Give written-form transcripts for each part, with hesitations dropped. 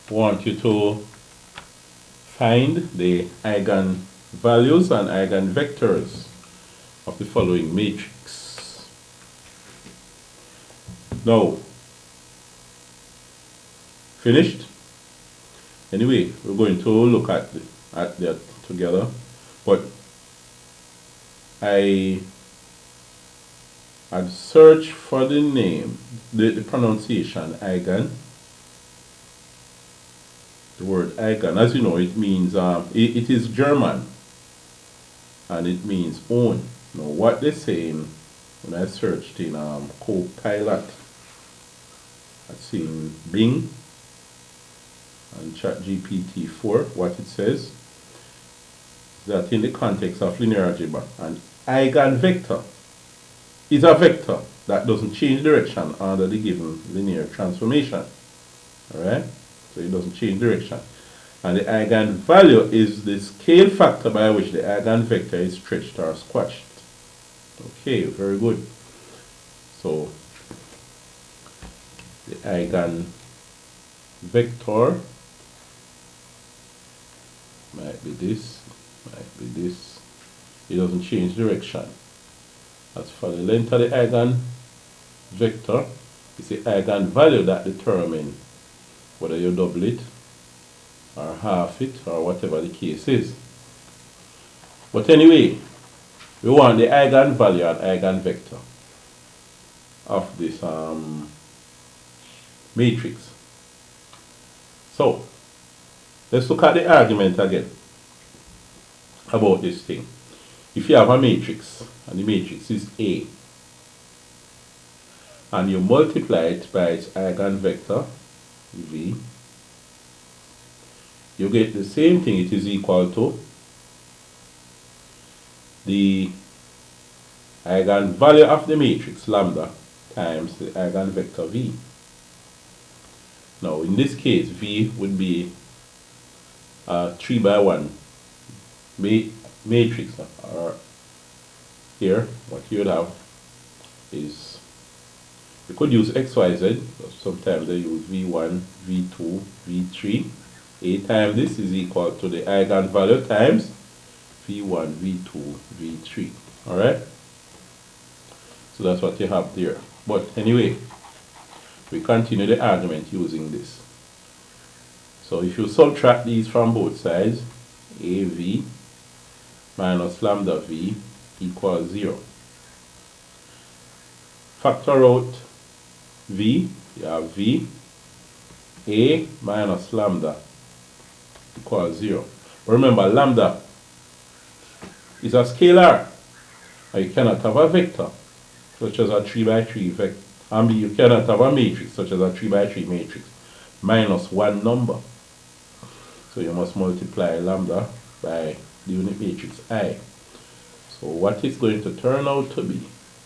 want you to find the eigenvalues and eigenvectors of the following matrix. Now, finished? Anyway, we're going to look at that together, but I had searched for the name, the pronunciation Eigen. The word Eigen, as you know, it means it is German, and it means own. Now, what they're saying when I searched in Copilot, I've seen Bing and ChatGPT 4, what it says is that in the context of linear algebra, an eigenvector is a vector that doesn't change direction under the given linear transformation. Alright? So it doesn't change direction. And the eigenvalue is the scale factor by which the eigenvector is stretched or squashed. Okay, very good. So the eigenvector might be this, might be this. It doesn't change direction. As for the length of the eigenvector, it's the eigenvalue that determines whether you double it or half it or whatever the case is. But anyway, we want the eigenvalue and eigenvector of this matrix. So, let's look at the argument again about this thing. If you have a matrix, and the matrix is A, and you multiply it by its eigenvector, V, you get the same thing. It is equal to the eigenvalue of the matrix, lambda, times the eigenvector V. Now, in this case, V would be a 3 by 1 matrix, or here what you would have is, you could use XYZ, sometimes they use V1, V2, V3. A times this is equal to the eigenvalue times V1, V2, V3. Alright? So that's what you have there. But anyway, we continue the argument using this. So if you subtract these from both sides, AV minus lambda V equals 0. Factor out V, you have V, A minus lambda equals 0. Remember, lambda is a scalar, and you cannot have a vector such as a 3 by 3 vector. And you cannot have a matrix such as a 3 by 3 matrix minus one number. So you must multiply lambda by the unit matrix I. So what it's going to turn out to be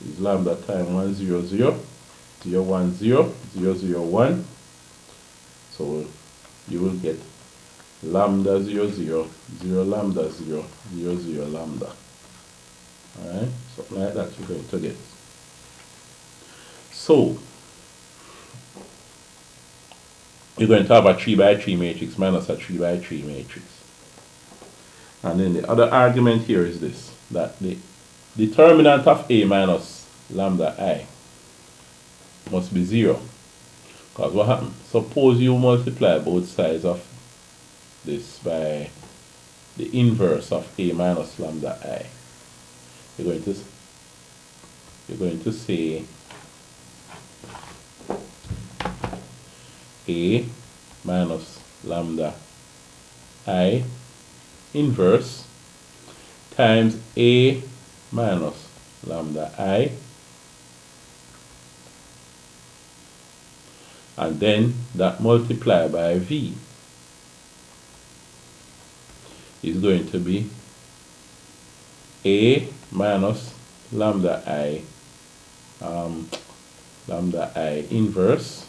is lambda times 1, 0, 0, 0, 1, 0, 0, 0, 1. So you will get lambda 0, 0, 0, lambda 0, 0, 0, lambda. Alright, something like that you're going to get. So you're going to have a 3 by 3 matrix minus a 3 by 3 matrix. And then the other argument here is this, that the determinant of A minus lambda I must be 0. Because what happens? Suppose you multiply both sides of this by the inverse of A minus lambda I. You're going to say A minus lambda I inverse times A minus lambda I, and then that multiplied by V is going to be A minus lambda I inverse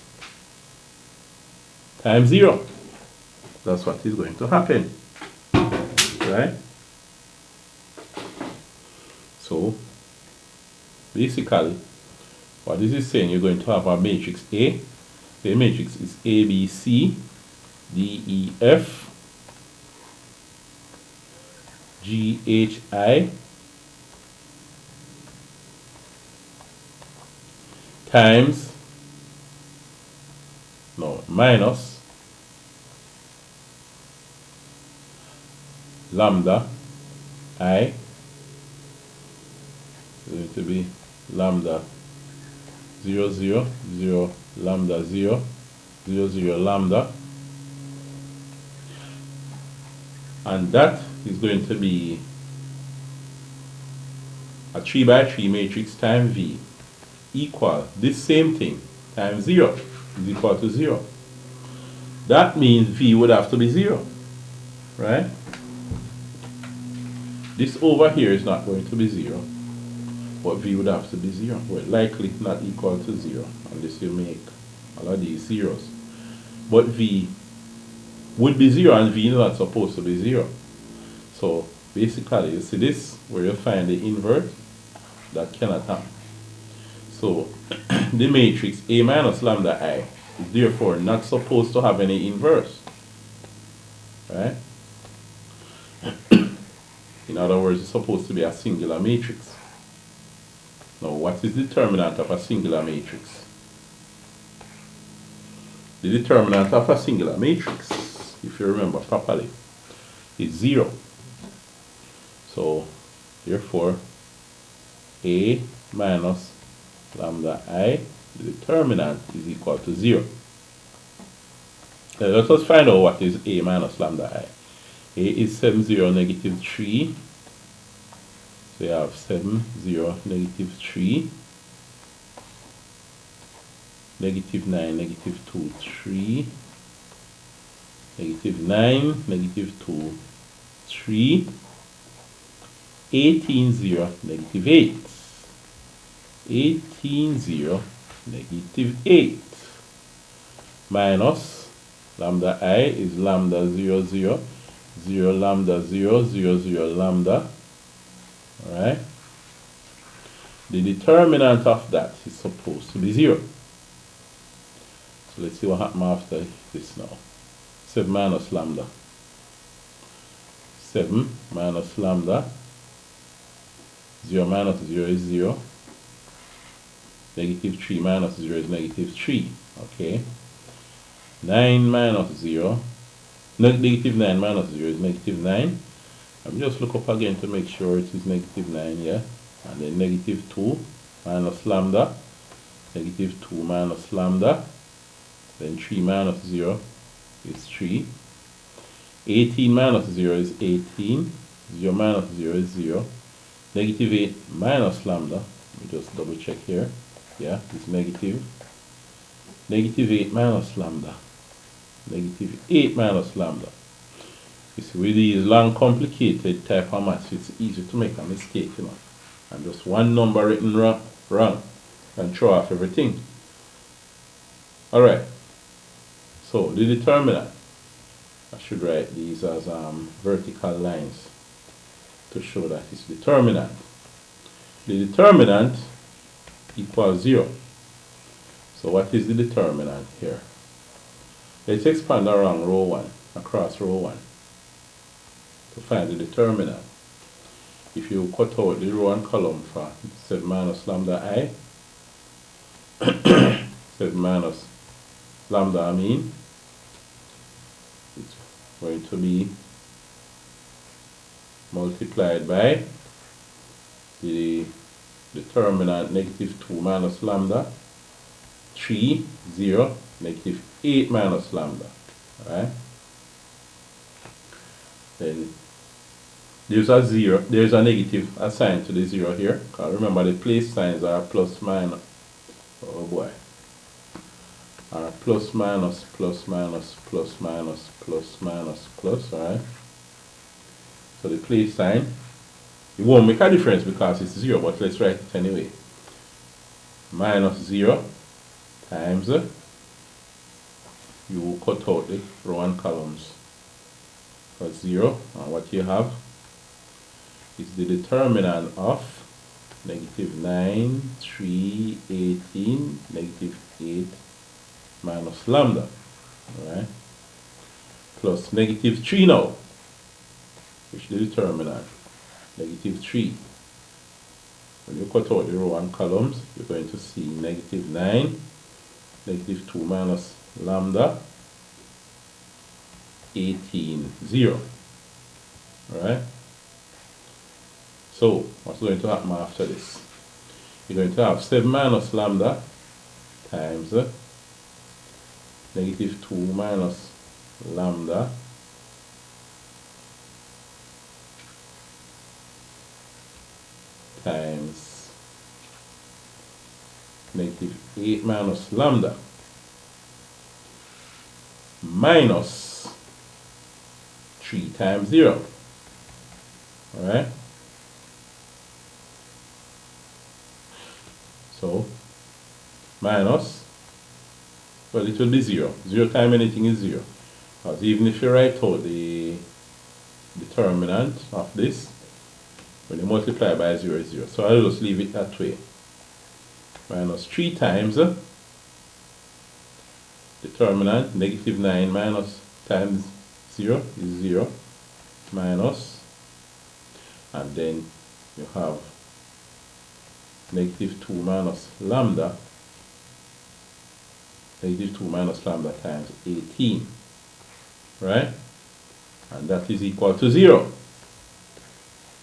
times 0. That's what is going to happen, right? So basically what this is saying, you're going to have a matrix A. The matrix is ABC DEF GHI times, no, minus lambda I is going to be lambda 0 0 0 lambda 0 0 0 lambda, and that is going to be a 3 by 3 matrix times V equal this same thing times 0 is equal to 0. That means V would have to be 0, right? This over here is not going to be 0, but V would have to be 0. Well, likely not equal to 0 unless you make all of these zeros. But V would be 0 and V is not supposed to be 0. So basically, you see this, where you find the inverse, that cannot happen. So the matrix A minus lambda I is therefore not supposed to have any inverse, right? In other words, it's supposed to be a singular matrix. Now, what is the determinant of a singular matrix? The determinant of a singular matrix, if you remember properly, is 0. So, therefore, A minus lambda I, the determinant, is equal to 0. Now, let us find out what is A minus lambda I. A is 7 0 negative 3. So you have 7 0 negative 3, negative 9 negative 2 3, negative 9 negative 2 3, 18 0 negative 8, 18 0 negative 8, minus lambda I is lambda 0 0 0 lambda 0 0 0 lambda. Alright? The determinant of that is supposed to be 0. So let's see what happens after this now. 7 minus lambda. 7 minus lambda. 0 minus 0 is 0. Negative 3 minus 0 is negative 3. Okay. 9 minus 0. Negative 9 minus 0 is negative 9. Let me just look up again to make sure it is negative 9, yeah. And then negative 2 minus lambda. Negative 2 minus lambda. Then 3 minus 0 is 3. 18 minus 0 is 18. 0 minus 0 is 0. Negative 8 minus lambda. Let me just double check here. Yeah, it's negative. Negative 8 minus lambda. Negative 8 minus lambda. You see, with these long, complicated type of maths, it's easy to make a mistake, you know. And just one number written wrong and throw off everything. Alright. So, the determinant. I should write these as vertical lines to show that it's determinant. The determinant equals 0. So, what is the determinant here? Let's expand around row 1, across row 1. To find the determinant. If you cut out the row and column for 7 minus lambda I, 7 minus lambda I mean, it's going to be multiplied by the determinant negative 2 minus lambda, 3, 0, negative 8 minus lambda. Alright? Then there's a 0, there's a negative assigned to the 0 here. Because remember the place signs are plus minus. Oh boy. Are plus minus, plus minus, plus minus, plus minus, plus, alright? So the place sign, it won't make a difference because it's 0, but let's write it anyway. Minus 0 times, you cut out the row and columns. 0, and what you have is the determinant of negative 9, 3, 18, negative 8 minus lambda. Alright? plus negative 3 now, which is the determinant, negative 3. When you cut out the row and columns, you're going to see negative 9, negative 2 minus lambda, 18, 0. Alright? So, what's going to happen after this? You're going to have 7 minus lambda times negative 2 minus lambda times negative 8 minus lambda minus 3 times 0. Alright? So, minus, well, it will be 0. 0 times anything is 0. Because even if you write out the determinant of this, when you multiply by 0 is 0. So I'll just leave it that way. Minus 3 times determinant, negative 9 minus times 0 is 0. Minus, and then you have negative 2 minus lambda, negative 2 minus lambda times 18, right? And that is equal to 0.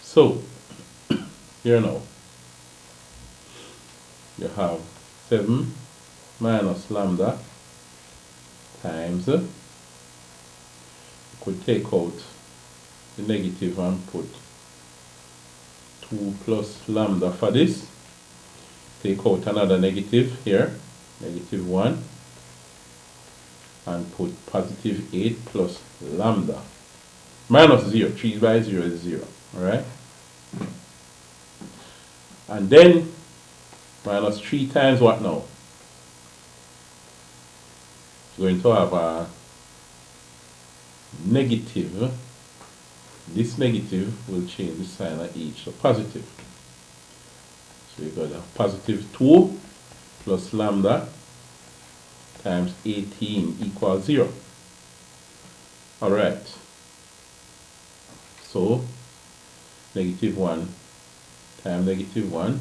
So, here now, you have 7 minus lambda times, you could take out the negative and put 2 plus lambda for this. Take out another negative here, negative 1, and put positive 8 plus lambda. Minus 0, 3 by 0 is 0, alright? And then, minus 3 times what now? You're going to have a negative. This negative will change the sign of each, so positive. So you got a positive 2 plus lambda times 18 equals 0. Alright. So, negative 1 times negative 1,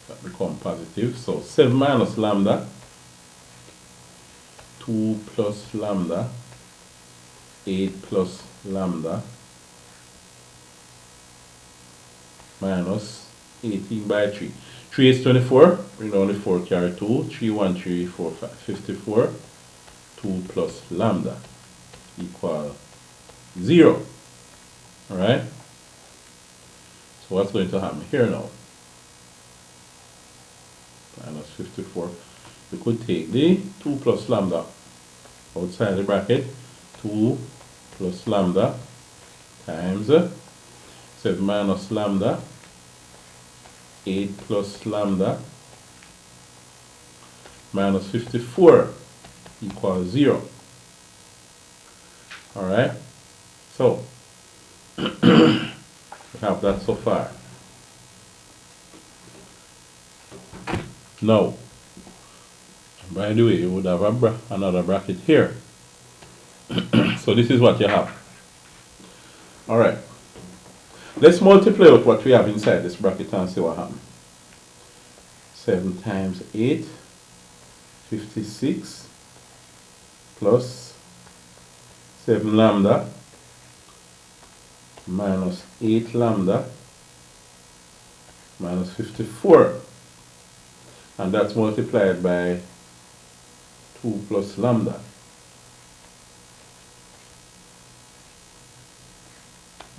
that becomes positive. So, 7 minus lambda, 2 plus lambda, 8 plus lambda, minus 18 by 3. 3 is 24, bring down the 4, carry 2, 3, 1, 3, 4, 5, 54, 2 plus lambda equal 0. Alright? So what's going to happen here now? Minus 54. We could take the 2 plus lambda outside the bracket, 2 plus lambda times 7 minus lambda, 8 plus lambda minus 54 equals 0. Alright? So, we have that so far. Now, by the way, you would have another bracket here. So this is what you have. Alright. Let's multiply out what we have inside this bracket and see what happens. 7 times 8, 56, plus 7 lambda, minus 8 lambda, minus 54. And that's multiplied by 2 plus lambda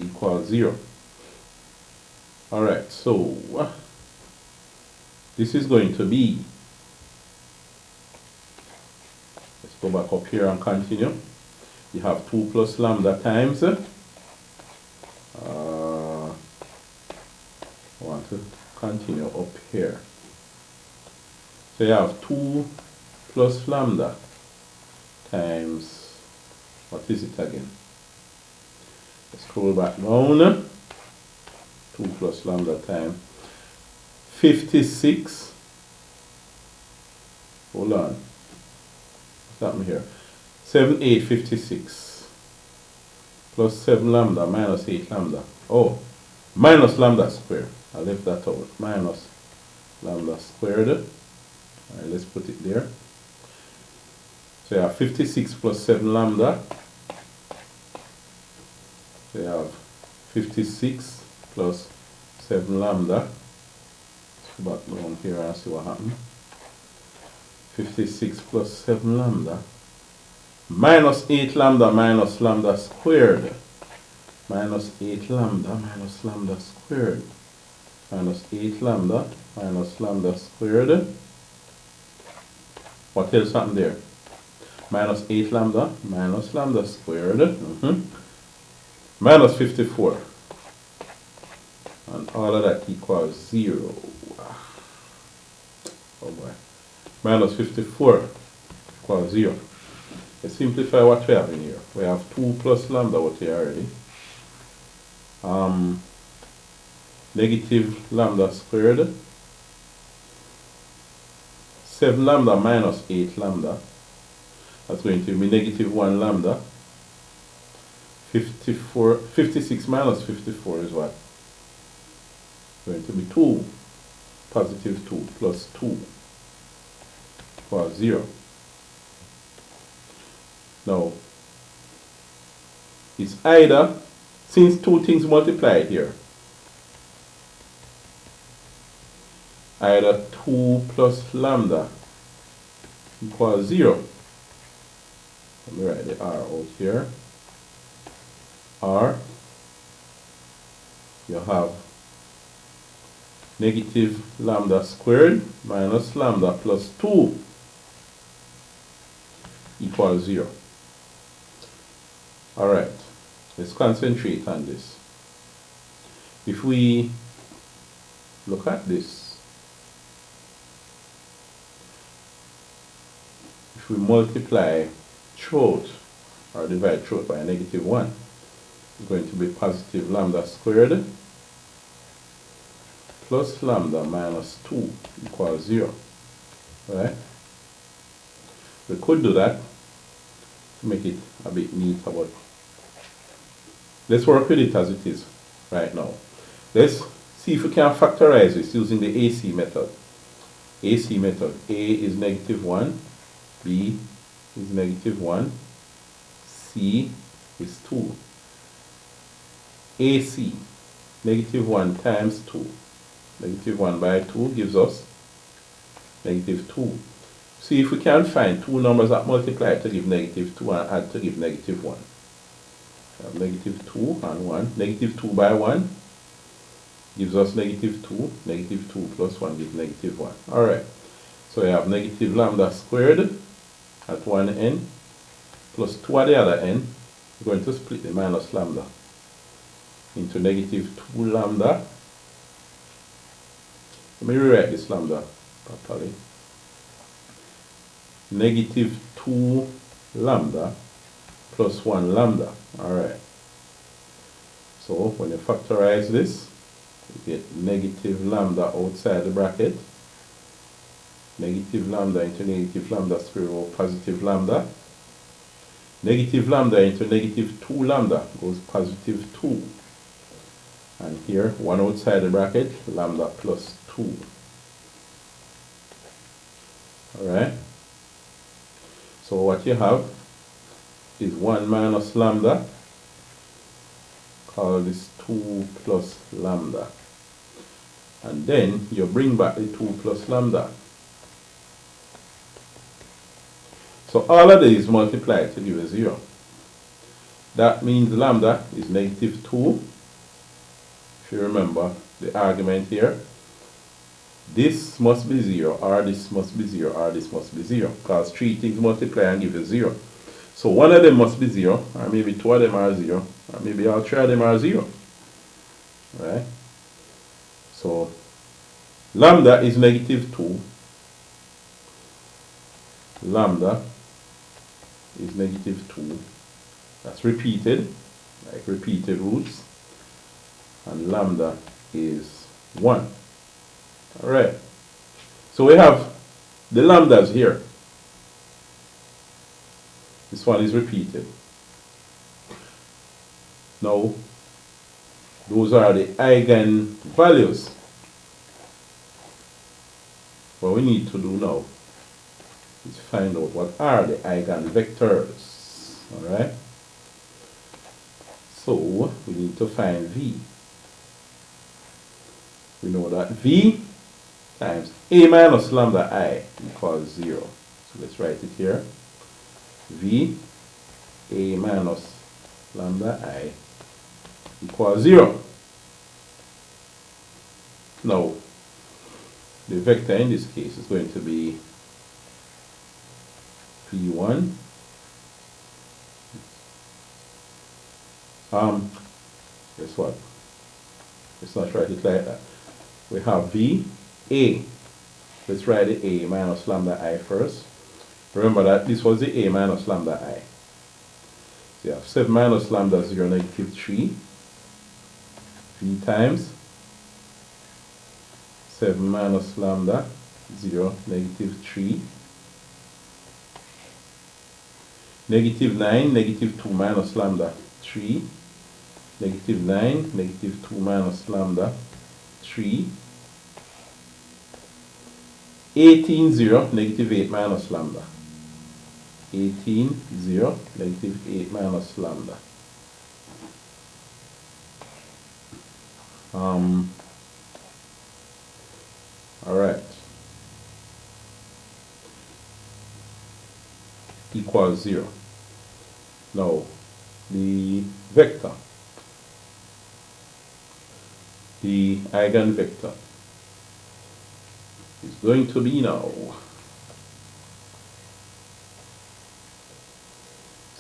equals 0. Alright, so this is going to be, let's go back up here and continue. You have 2 plus lambda times, I want to continue up here. So you have 2 plus lambda times, what is it again? Let's scroll back down. 2 plus lambda times 56. Hold on. What's happening here? 7, 8, 56. plus 7 lambda minus 8 lambda. Oh, minus lambda squared. I left that out. Minus lambda squared. Alright, let's put it there. So you have 56 plus 7 lambda. So you have 56 plus 7 lambda. Let's go back down here and see what happened. 56 plus 7 lambda. Minus 8 lambda minus lambda squared. Minus 8 lambda minus lambda squared. Minus 8 lambda minus lambda squared. What else happened there? Minus 8 lambda minus lambda squared. Minus 54. And all of that equals 0. Oh boy. Minus 54 equals 0. Let's simplify what we have in here. We have 2 plus lambda out here already. Negative lambda squared. 7 lambda minus 8 lambda. That's going to be negative 1 lambda. 56 minus 54 is what? Going to be 2. Positive 2 plus 2 equals 0. Now, it's either, since two things multiplied here, either 2 plus lambda equals 0. Let me write the R out here. Or you have negative lambda squared minus lambda plus 2 equals 0. Alright, let's concentrate on this. If we look at this, if we multiply throughout or divide throughout by a negative 1, it's going to be positive lambda squared plus lambda minus 2 equals 0. Right? We could do that to make it a bit neater, but let's work with it as it is right now. Let's see if we can factorize this using the AC method. AC method. A is negative 1, B is negative 1, C is 2. AC, negative 1 times 2. Negative 1 by 2 gives us negative 2. See if we can find two numbers that multiply to give negative 2 and add to give negative 1. We have negative 2 and 1. Negative 2 by 1 gives us negative 2. Negative 2 plus 1 gives negative 1. Alright, so we have negative lambda squared at one end plus 2 at the other end. We're going to split the minus lambda into negative 2 lambda. Let me rewrite this lambda properly. Negative 2 lambda plus 1 lambda. Alright. So when you factorize this, you get negative lambda outside the bracket. Negative lambda into negative lambda square root of positive lambda. Negative lambda into negative 2 lambda goes positive 2. And here, 1 outside the bracket, lambda plus 2. Alright? So what you have is 1 minus lambda. Call this 2 plus lambda. And then you bring back the 2 plus lambda. So all of these multiply to give a 0. That means lambda is negative 2. If you remember the argument here, this must be 0, or this must be 0, or this must be 0. Because 3 things multiply and give a 0. So one of them must be 0, or maybe 2 of them are 0, or maybe all 3 of them are 0. Right? So lambda is negative 2. Lambda is negative 2. That's repeated, like repeated roots. And lambda is 1. Alright. So we have the lambdas here. This one is repeated. Now, those are the eigenvalues. What we need to do now is find out what are the eigenvectors. Alright? So, we need to find V. We know that V times A minus lambda I equals 0. So let's write it here. V A minus lambda I equals 0. Now, the vector in this case is going to be P1. Guess what? Let's not write it like that. We have V A. Let's write the A minus lambda I first. Remember that this was the A minus lambda I. So you have 7 minus lambda 0, negative 3. V times 7 minus lambda 0, negative 3. Negative 9, negative 2 minus lambda 3. Negative 9, negative 2 minus lambda 3. 18, 0, negative 8 minus lambda. 18, 0, negative 8 minus lambda. Alright. Equals 0. Now, the vector, the eigenvector, is going to be now,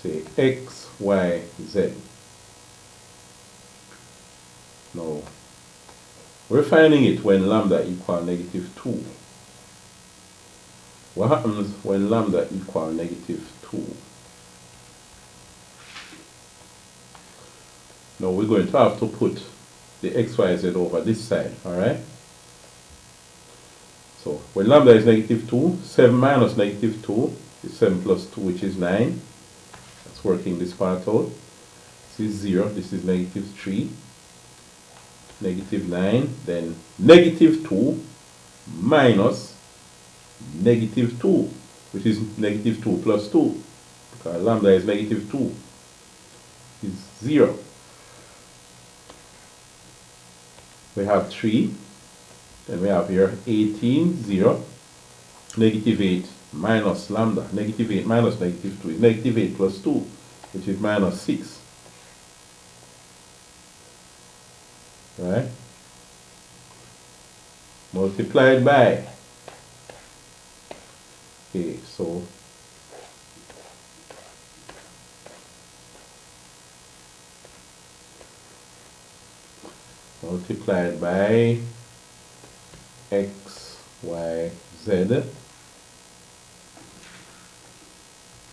say, x, y, z. Now, we're finding it when lambda equal negative 2. What happens when lambda equal negative 2? Now we're going to have to put the x, y, z over this side, alright? So when lambda is negative 2, 7 minus negative 2 is 7 plus 2, which is 9. That's working this part out. This is 0, this is negative 3. Negative 9, then negative 2 minus negative 2, which is negative 2 plus 2, because lambda is negative 2, is 0. We have 3, then we have here 18, 0, negative 8 minus lambda. Negative 8 minus negative 2 is negative 8 plus 2, which is minus 6. Right? Multiplied by. Okay, so multiplied by x, y, z